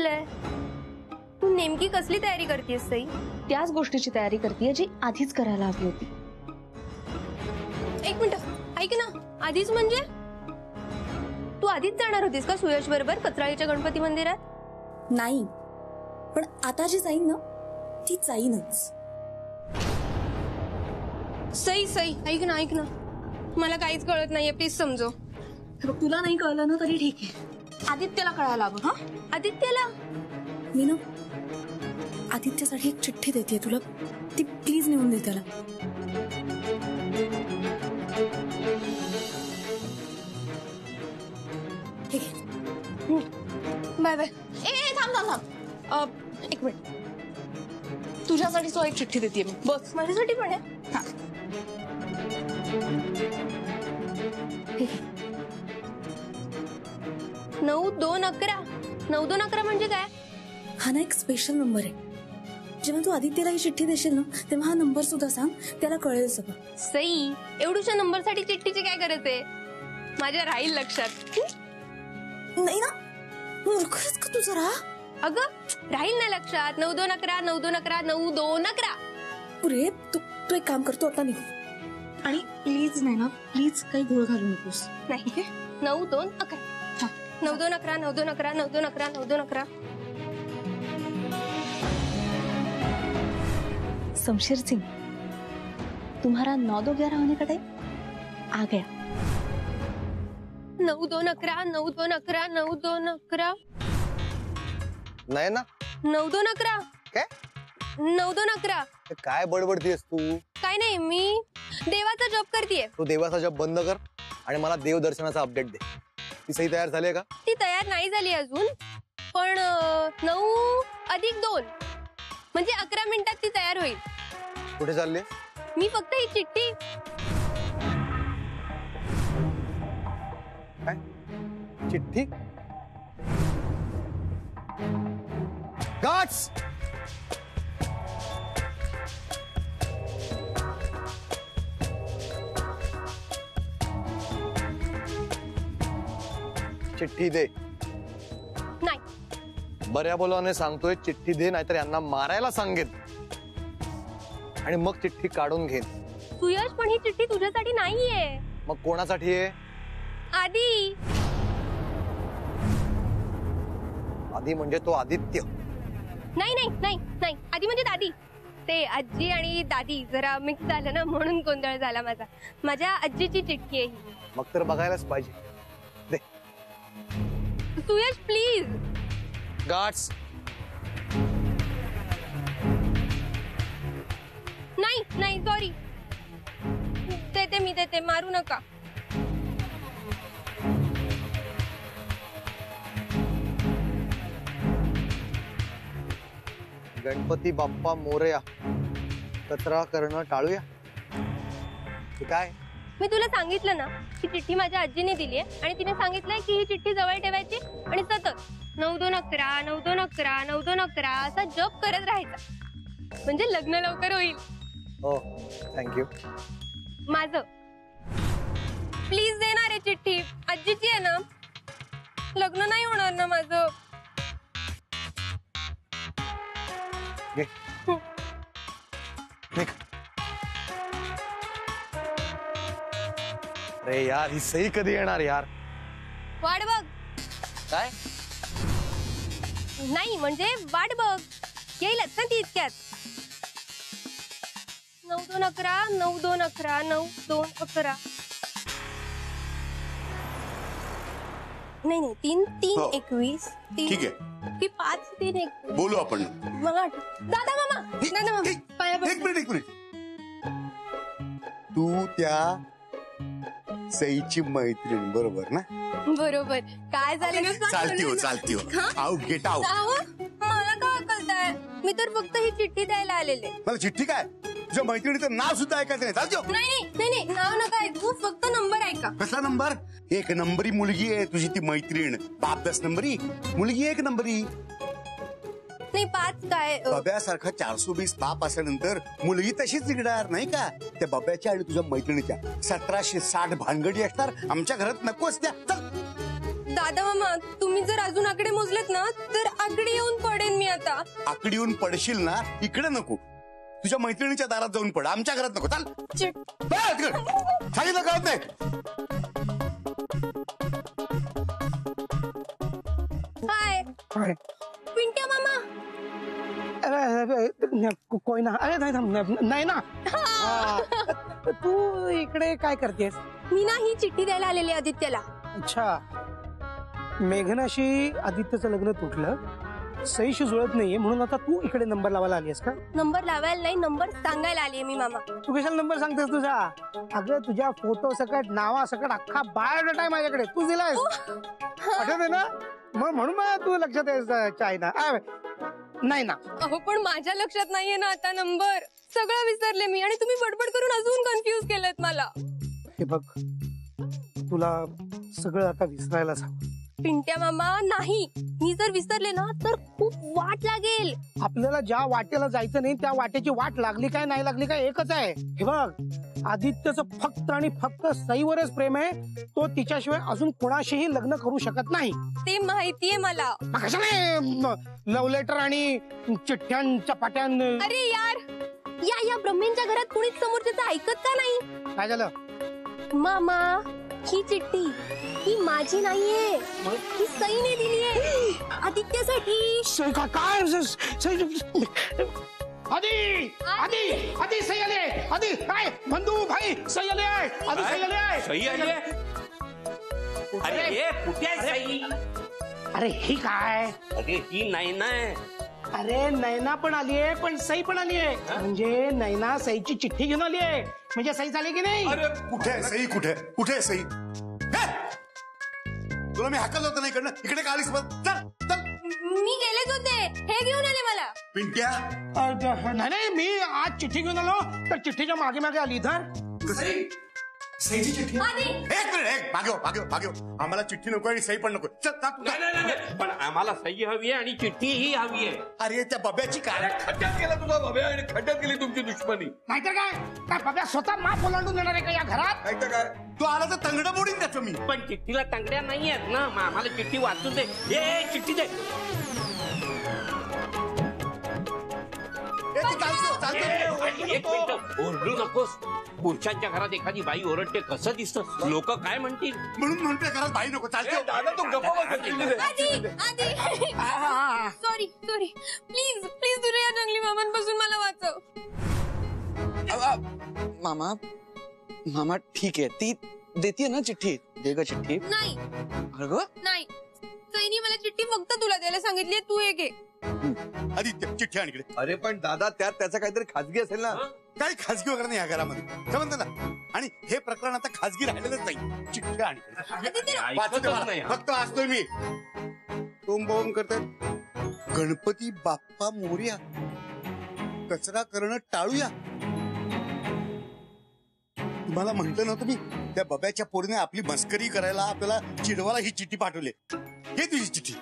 चाललंय? तू नेमकी कसली तयारी करतेस सई? त्याच गोष्टीची तयारी करतेय जी आधीच करायला हवी होती. एक मिनिट, ऐक ना. आधीच म्हणजे तू आधीच जाणार होतीस का सुयश बरोबर कचराळीच्या गणपती मंदिरात? नाही, पण आता जी जाईन ना ती जाईनच. सई सई ऐक ना, ऐक ना. मला काहीच कळत नाहीये, प्लीज समजव. तुला नाही कळलं ना तरी ठीक आहे, आदित्यला कळायला हवं. हा, आदित्यला मी ना आदित्यसाठी एक चिठ्ठी देते तुला, ती प्लीज नेऊन दे त्याला. ठीक आहे, बाय बाय. ए थांब थांब थांब, एक मिनिट. तुझ्यासाठी तो एक चिठ्ठी देते मी, बस. माझ्यासाठी पण आहे. हा ठीक आहे. 9211. 9211 म्हणजे काय? हा ना एक स्पेशल नंबर आहे. जेव्हा तू आदित्यला ही चिठ्ठी देशील ना तेव्हा हा नंबर सुद्धा सांग, त्याला कळेल सगळं. सई, एवढूशा नंबरसाठी चिठ्ठीची काय गरज आहे? माझ्या राहील लक्षात. नाही ना, मूर्खच का तू जरा. अगं राहील ना लक्षात. 9211 9211 9211. पुरे तू एक काम करतो, आता निघ. आणि प्लीज नाही ना, प्लीज काही घोळ घालू नकोस. नाही. 9211. 9211 9211 9211 9211. शमशेर सिंह, तुम्हारा 9211 होने का टाइम आ गया. 9211 9211 9211. नाही ना. 9211 काय? 9211. काय बडबडतीयस तू? काय नाही, मी देवाचा जप करतेय. तू देवाचा जप बंद कर आणि मला देव दर्शनाचा अपडेट दे. ती सही तयार झाली आहे का? ती तयार नाही झाली अजून, पण 9+2 म्हणजे 11 मिनिटात ती तयार होईल. कुठे चालली? मी फक्त ही चिठ्ठी. काय चिठ्ठी? गार्ड्स! चिठ्ठी दे. नाही. बऱ्या बोलाने सांगतोय, चिठ्ठी दे, नाहीतर यांना मारायला सांगेन आणि मग चिठ्ठी काढून घेईन. सुयश, पण ही चिठ्ठी तुझ्यासाठी नाहीये. मग कोणासाठी आहे? आधी. आधी म्हणजे तो आदित्य? नाही नाही नाही नाही, आधी म्हणजे दादी. ते आजी आणि दादी जरा मिक्स झालं ना, म्हणून गोंधळ झाला माझा. माझ्या आजीची चिठ्ठी आहे ही. मग तर बघायलाच पाहिजे. दे. सुयश प्लीज. गार्ड्स! नाही नाही, सॉरी. देते मी, देते, मारू नका. गणपती बाप्पा मोरया. कचरा करणं टाळूया. काय? मी तुला सांगितलं ना, ही चिठ्ठी माझ्या आजीने दिली आहे आणि तिने सांगितलंय की ही चिठ्ठी जवळ ठेवायची आणि सतत 9211 9211 9211 असा जप करत राहायचा, म्हणजे लग्न लवकर होईल. हो, थँक्यू. माझं प्लीज देणार आहे चिठ्ठी. आजीची आहे ना, लग्न नाही होणार ना माझं. घे. निघ. अरे यार, ही सही कधी येणार यार? वाट बघ. काय? नाही म्हणजे वाट बघ, येईलच ना ती इतक्यात. 9211 9211 9211. नाही नाही, 3-3-21. ठीक आहे, ती 5-3-21. बोलू आपण. मला दादा मामा, दादा मामा पाया पडते. एक मिनिट. तू त्या सईची मैत्रीण बरोबर ना? बरोबर. काय झालं? चालती हो. Out, get out. मला का कळताय? मी तर फक्त ही चिठ्ठी द्यायला आलेले. मला चिठ्ठी काय? तुझ्या मैत्रिणीचं नाव सुद्धा ऐकायचं नाही. चालतो. नाही, नाव नका ऐकू, फक्त नंबर ऐका. कसला नंबर? 1 नंबरी मुलगी आहे तुझी ती मैत्रीण. बाप 10 नंबरी, मुलगी 1 नंबरी. नाही 5 काय? बब्यासारखा 420 बाप असल्यानंतर मुलगी तशीच निघणार नाही का? त्या बब्याच्या आणि तुझ्या मैत्रिणीच्या 1760 भानगडी असणार. आमच्या घरात नको असत्या. चल. दादा मामा तुम्ही जर अजून आकडे मोजलेत ना तर आकडे येऊन पडेन मी आता. आकडी येऊन पडशील ना इकडे नको, तुझ्या मैत्रिणीच्या दारात जाऊन पड, आमच्या घरात नको. चाल सांगितलं कळत नाही. हाय पिंट्या मामा. कोई ना. अरे नाही ना. तू इकडे काय करतेस? मी ना ही चिठ्ठी द्यायला आलेली आदित्यला. अच्छा, मेघनाशी आदित्यचं लग्न तुटलं, सईशी जुळत नाहीये म्हणून आता तू इकडे नंबर लावायला आलीस का? नंबर लावायला नाही, नंबर सांगायला आलीये मी मामा. तू कशाला नंबर सांगतेस तुझा? अगं तुझ्या फोटो सकट, नावा सकट अख्खा बायोडाटा आहे माझ्याकडे, तू दिलायस. आठवते ना? मग म्हणून तू लक्षात आहे चायना. नाही ना. अहो पण माझ्या लक्षात नाहीये ना आता नंबर. सगळं विसरले मी आणि तुम्ही बडबड करून अजून कन्फ्युज केलंत मला. हे बघ, तुला सगळं आता विसरायलाच हवं. पिंट्या मामा नाही, मी जर विसरले ना तर खूप वाट लागेल. आपल्याला ज्या वाटेला जायचं नाही त्या वाटेची वाट लागली काय नाही लागली काय एकच आहे. हे बघ, आदित्यचं फक्त आणि फक्त सईवरच प्रेम आहे. तो तिच्याशिवाय अजून कोणाशीही लग्न करू शकत नाही. ते माहितीये मला. कशाला लव्ह लेटर आणि चिठ्ठ्यांच्या पाट्यान. अरे यार, या ब्रह्मेंच्या घरात कुणीच समोरच्याचं ऐकत का नाही? काय झालं मामा? ही चिठ्ठी ही माझी नाहीये, ही सईने दिलीये आदित्यसाठी. काय आधी आधी आधी सई आले. आधी काय बंधू भाई सई आले. आधी सई आले. सई आली. अरे हे कुठे आहे सई? अरे ही काय? अरे ही नाही ना. अरे नैना पण आलीये, पण सई पण आलीये. म्हणजे नैना सईची चिठ्ठी घेऊन आलीये. म्हणजे सई झाली की नाही? अरे कुठे आहे सई? कुठे कुठे आहे सई? तुला मी हाकल होतं नाही इकडनं, इकडे का आलीस? चल चल. मी गेलेच होते, हे घेऊन आले मला. पिंट्या नाही, मी आज चिठ्ठी घेऊन आलो तर चिठ्ठीच्या मागे मागे आली. इधर सईची चिठ्ठी. आधी एक मिनिट, एक मागे. आम्हाला चिठ्ठी नको आणि सई पण नको. चल नाही, पण आम्हाला सई हवी आहे आणि चिठ्ठी ही हवी आहे. अरे त्या बब्याची काय खड्ड्यात गेला तुझा बब्या आणि खड्ड्यात गेली तुमची दुश्मनी. नाहीतर काय बाबा स्वतः माफ ओलांडून देणार आहे का या घरात? नाही तर काय, तू आला तर तंगडं मोडीन त्याचं मी. पण चिठ्ठीला तांगड्या नाही आहेत ना. मग आम्हाला चिठ्ठी वाचून दे. हे चिठ्ठी दे. एक मिनिट, ओरडू नकोस. पुरुषांच्या घरात एखादी बाई ओरडते कसं दिसतं? लोक काय म्हणतील म्हणून म्हणते घरात बाई नको. चालते दादा तू गप्पा सॉरी प्लीज तुझ्या या जंगली मामांपासून मला वाचव. मामा ठीक आहे, ती देतीये ना चिठ्ठी. दे ग चिठ्ठी. नाही नाही, सईनी मला चिठ्ठी फक्त तुला द्यायला सांगितली. तू हे घे. आदित्य चिठ्ठी आण इकडे. अरे पण दादा त्यात त्याचा काहीतरी खाजगी असेल ना. काही खाजगी वगैरे नाही या घरामध्ये, समजलं ना. आणि हे प्रकरण आता खाजगी राहिलेलंच नाही. चिठ्ठी आण इकडे. वाचू दे मला. फक्त वाचतोय मी. टोम बॉम करतायत. गणपती बाप्पा मोरया, कचरा करणं टाळूया. तुम्हाला म्हटलं नव्हतं मी, त्या बब्याच्या पोरीने आपली मस्करी करायला, आपल्याला चिडवायला ही चिठ्ठी पाठवली. हे तुझी चिठ्ठी.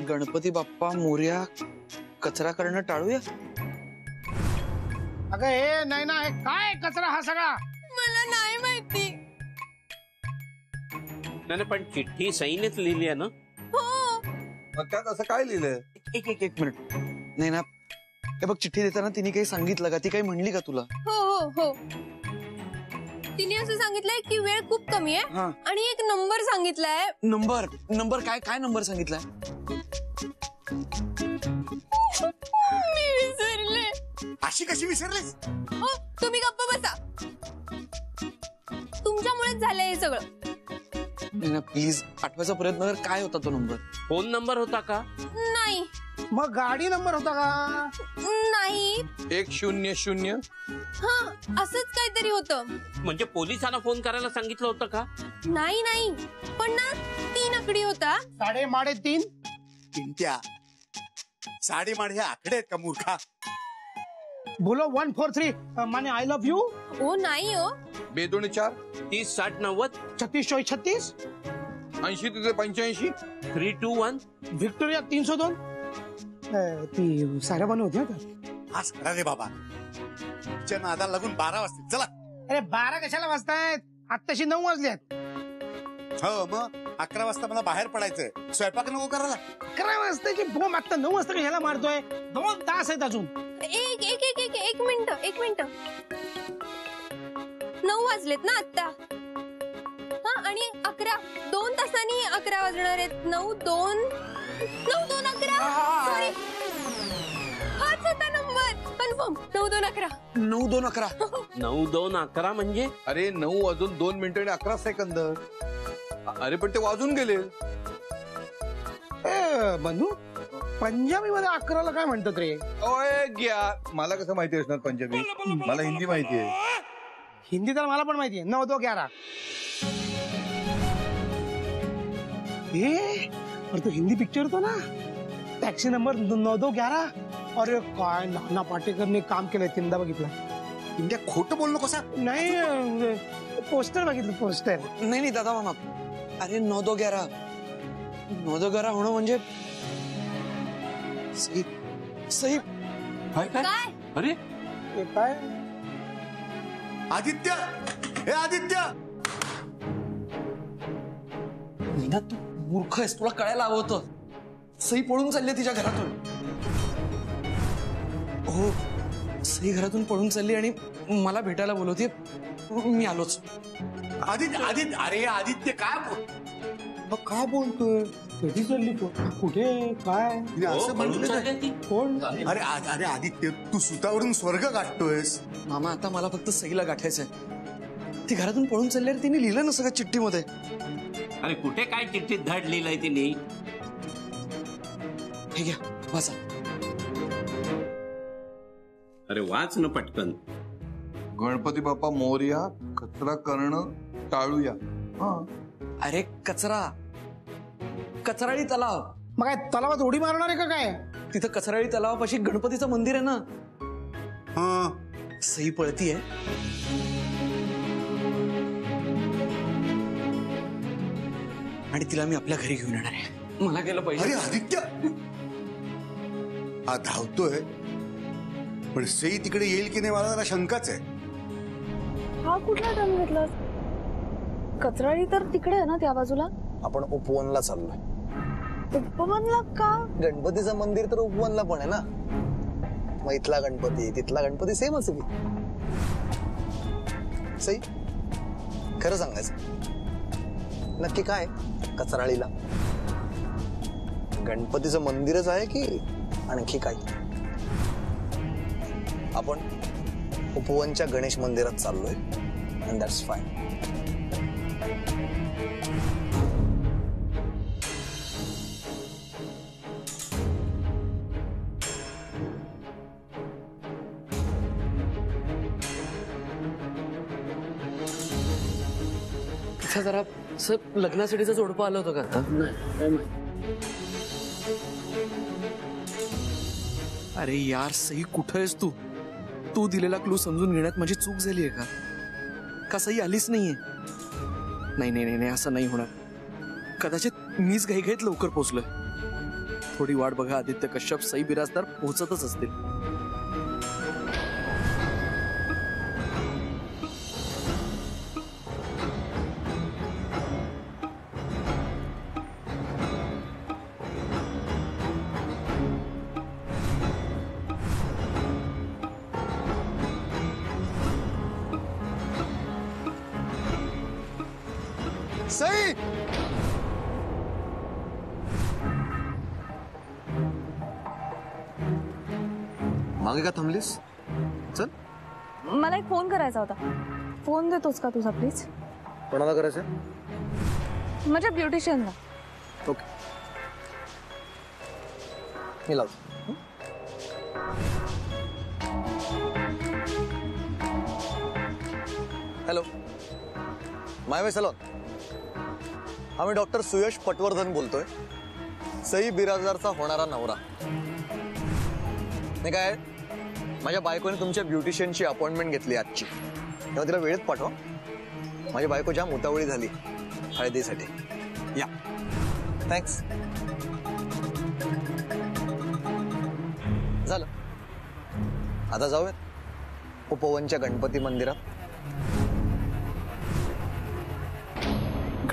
गणपती बाप्पा मोरया, कचरा करणं टाळूया. अगं हे नाही ना, काय कचरा हा सगळा? मला नाही माहिती. नाही, पण चिठ्ठी सईनेच लिहिली आहे ना. हो. मग त्यात असं काय लिहिलंय? एक मिनिट. नाही ना, हे बघ चिठ्ठी देताना तिने काही सांगितलं का? ती काही म्हणली का तुला? हो तिने असं सांगितलंय की वेळ खूप कमी आहे आणि एक नंबर सांगितलाय. नंबर काय नंबर सांगितलाय? मी विसरले. अशी कशी विसरलीस? हो, तुम्ही गप्प बसा. तुमच्यामुळेच झालंय हे सगळं. नाही ना, प्लीज आठवायचा प्रयत्न कर. काय होता तो नंबर? फोन नंबर होता का? नाही. मग गाडी नंबर होता का? नाही. 100. हा, असंच काहीतरी होतं. म्हणजे पोलिसांना फोन करायला सांगितलं होतं का? नाही, पण ना 3 आकडी होता. 3.5. पिंट्या, साडेमाड हे आकडे आहेत का मूर्खा? बोलो 143 माने आय लव्ह यू. ओ नाही हो. 2 2 4 30 60 90 36 24 36 80 तुझे 85. 3 2 1. व्हिक्टोरिया 302. ती साऱ्या बनव होती. आज खरा रे बाबा, तिच्या नादाला लागून 12 वाजतील. चला अरे 12 कशाला वाजतायत? आत्ताशी 9 वाजल्यात. हो मग 11 वाजता मला बाहेर पडायचंय. स्वयंपाक नको करायला. 11 वाजताची बोंब आता 9 वाजता कशाला मारतोय? 2 तास आहेत अजून. एक मिनिट 9 वाजलेत ना आता. हा आणि 11 2 तासांनी 11 वाजणार आहेत. 9 2 11 सॉरी हाच होता नंबर कन्फर्म. 9 2 11 9 2 11. 9 2 11 म्हणजे अरे 9 वाजून 2 मिनिटं आणि 11 सेकंद. अरे पण ते वाजून गेले. बनू पंजाबी मध्ये 11ला काय म्हणतात रे? ओए ग्या, मला कसं माहिती असणार पंजाबी? मला हिंदी माहिती आहे. हिंदी तर मला पण माहिती आहे. 9 2 11. अरे तो हिंदी पिक्चर होता ना, टॅक्सी नंबर 9 2 11. अरे काय नाना पाटेकरने काम केलंय. तीनदा बघितलं. इंडिया खोटं बोललो कसा? नाही पोस्टर बघितलं. पोस्टर नाही दादा मामा. अरे 9 2 11. 9 2 11 होणं म्हणजे सही सही. काय काय अरे हे काय? आदित्य, हे आदित्य. मीना तू मूर्ख आहेस. तुला कळायला हवं होतं. सई पळून चालली तिच्या घरातून. हो सई घरातून पळून चालली आणि मला भेटायला बोलवते. मी आलोच. आदित्य अरे आदित्य काय बोलतोय? कधी चालली? कुठे? काय? तिने असं म्हटलं चालली काय? ती. कोण? अरे आदित्य, तू सुतावरून स्वर्ग गाठतोयस. मामा आता मला फक्त सईला गाठायचंय. ती घरातून पळून चालली. अरे तिने लिहिलं ना सगळं चिठ्ठीमध्ये. अरे कुठे काय चिठ्ठीत धड लिहिलंय तिने? हे घ्या वाचा. अरे वाच ना पटकन. गणपती बाप्पा मोरया, कचरा करणं टाळूया. अरे कचराळी तलाव. मग काय तलावात उडी मारणार आहे का काय? तिथं कचराळी तलावापाशी गणपतीचं मंदिर आहे ना. हा सई पळतीये. आणि तिला मी आपल्या घरी घेऊन येणार आहे. मला गेलं अरे पाहिजे. आदित्य, हा धावतोय पण सई तिकडे येईल की नाही मला जरा शंकाच आहे. हा कुठला टर्न घेतला? कचराळी तर तिकडे आहे ना त्या बाजूला. आपण उपवनला चाललोय. उपवनला का? गणपतीचं मंदिर तर उपवनला पण आहे ना. मग इथला गणपती तिथला गणपती सेमच आहे. सई खरं सांगायचं नक्की काय कचराळीला? गणपतीचं मंदिरच आहे की आणखी काय? आपण उपवनच्या गणेश मंदिरात चाललोय. And that's fine. जरा लग्नासाठीचं जोडपं आलं होतं का आता? अरे यार सई कुठं आहेस तू? तू दिलेला क्लू समजून घेण्यात माझी चूक झाली आहे का सई आलीच नाहीये? नाही असं नाही होणार. कदाचित मीच घाईघाईत लवकर पोहोचलोय. थोडी वाट बघा. आदित्य कश्यप सई बिराजदार पोहोचतच असतील. सई मागे का थांबलीस? चल. मला एक फोन करायचा होता. फोन देतोस का तुझा प्लीज? कोणाला करायचं? माझ्या ब्युटिशियनला. ओके मी लावतो. Hello my way salon. आम्ही डॉक्टर सुयश पटवर्धन बोलतोय. सई बिराजदारचा होणारा नवरा. नाही काय माझ्या बायकोने तुमच्या ब्युटिशियनची अपॉइंटमेंट घेतली आजची. तेव्हा तिला वेळेत पाठवा. माझी बायको जाम उतावळी झाली हळदीसाठी. या थँक्स. झालं आता जाऊयात उपवनच्या गणपती मंदिरात.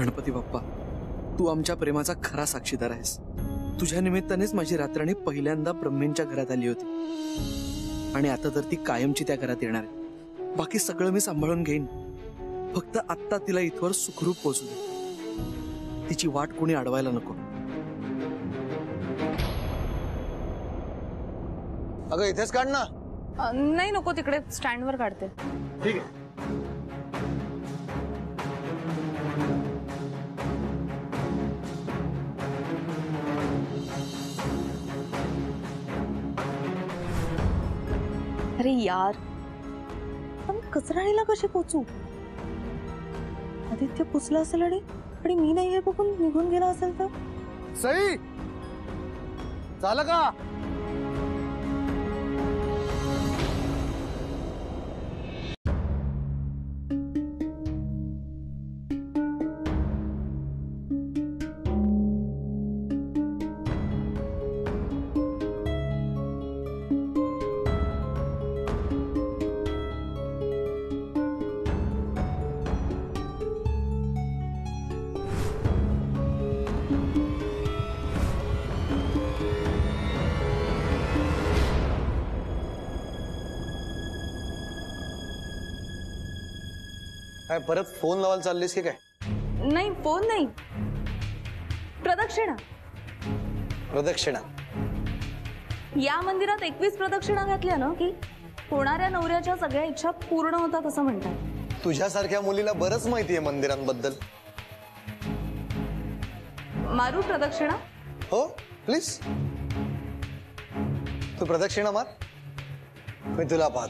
गणपती बाप्पा, तू आमच्या प्रेमाचा खरा साक्षीदार आहेस. तुझ्या निमित्तानेच माझी रात्राणी पहिल्यांदा ब्रह्मेंच्या घरात आली होती आणि आता तर ती कायमची त्या घरात येणार आहे. बाकी सगळं मी सांभाळून घेईन. फक्त आत्ता तिला इथवर सुखरूप पोहोचू दे. तिची वाट कोणी अडवायला नको. अगं इथेच काढ ना. नाही नको, तिकडे स्टँडवर काढते. ठीक आहे. अरे यार, पण कचराणीला कशी पोचू? आदित्य पोचला असेल आणि मी नाही हे बघून निघून गेला असेल तर. सई झालं का? काय परत फोन लावायला चाललीस की काय? नाही, फोन नाही, प्रदक्षिणा. प्रदक्षिणा? या मंदिरात 21 प्रदक्षिणा घातल्या ना की होणाऱ्या नवऱ्याच्या सगळ्या इच्छा पूर्ण होतात असं म्हणतात. तुझ्यासारख्या मुलीला बरंच माहिती आहे मंदिरांबद्दल. मारू प्रदक्षिणा? हो प्लीज. तू प्रदक्षिणा मार, मी तुला पाहत.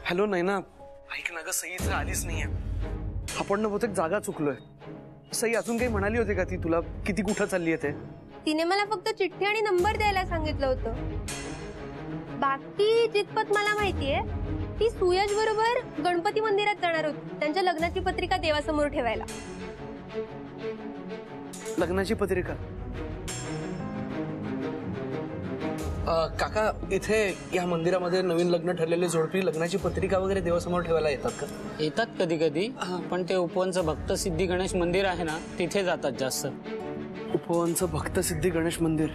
हॅलो नैना, ऐक ना ग, सई इथं आलीच नाहीये. आपण ना बहुतेक जागा चुकलोय. सई अजून काही म्हणाली होती का ती तुला, किती कुठं चालली आहे ते? तिने मला फक्त चिठ्ठी आणि नंबर द्यायला सांगितलं होतं. बाकी जितपत मला माहितीये ती सूरज बरोबर गणपती मंदिरात जाणार होती त्यांच्या लग्नाची पत्रिका देवासमोर ठेवायला. लग्नाची पत्रिका? काका, इथे या मंदिरामध्ये नवीन लग्न ठरलेले जोडपी लग्नाची पत्रिका वगैरे देवासमोर ठेवायला येतात का? येतात कधी कधी, पण ते उपवनचं भक्त सिद्धी गणेश मंदिर आहे ना, तिथे जातात जास्त. उपवनचं भक्त सिद्धी गणेश मंदिर?